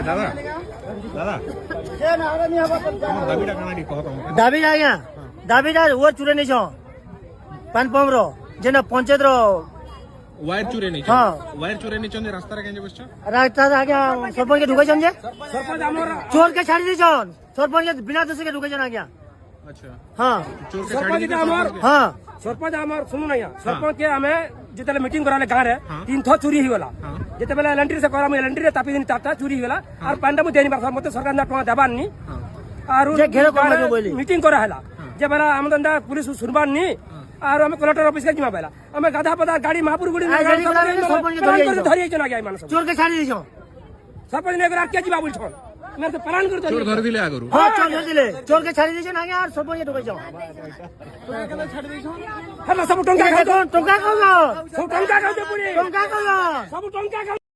দাদা দাদা দাবিটা কানাডি কহ তুমি দাবি আজ্ঞা দাবিটা ও চুরে নিছ পান পম্পর যেন পঞ্চায়েত ওয়ার চুরে নেই হ্যাঁ ওয়ার চুরে নেই চন্দে রাস্তারে কেন বসছ রাস্তা আজ্ঞা সরপঞ্চকে ঢুকাইছেন যে চোরকে ছাড়ি দিয়েছন সরপঞ্চ বিনা দোষীকে ঢুকাইছেন আজ্ঞা আচ্ছা হ্যাঁ চোরকে सरपंच ছাড়ি আমার হ্যাঁ सरपंच আমার শুনুন না सरपंच के हमें যেতলে মিটিং করালে গাঁরে 3 থ চুরি হইগলা যেতবেলে এলএনটি সে করাম এলএনটি রে তাপি দিন 4টা চুরি হইগলা আর পান্ডা মু দেনি বার মতে সরকার না টাকা দেবার নি আর যে ঘের কম বলি মিটিং করা হলা যে বেলা আমদন দা পুলিশ শুনবার নি আর আমি কলেক্টর অফিস কে জিমা পাইলা আমি গাধা পাদা গাড়ি মহাপুর গুড়ি ধরি আইছ না আগে মানুষ চোরকে ছাড়ি দিছ सरपंच ने আর কে জিবা বলছন মেরে প্ল্যান করে চোর ধরে দিলে আগরু হ্যাঁ চোর ধরে দিলে চোরকে ছাড়ি দিয়েছেন আগে আর সরপঞ্চকে ঢুকাইছ হ্যাঁ সব টঙ্কা খাই টঙ্কা খাও সব টঙ্কা খাই পুরি টঙ্কা খাও সব টঙ্কা খাই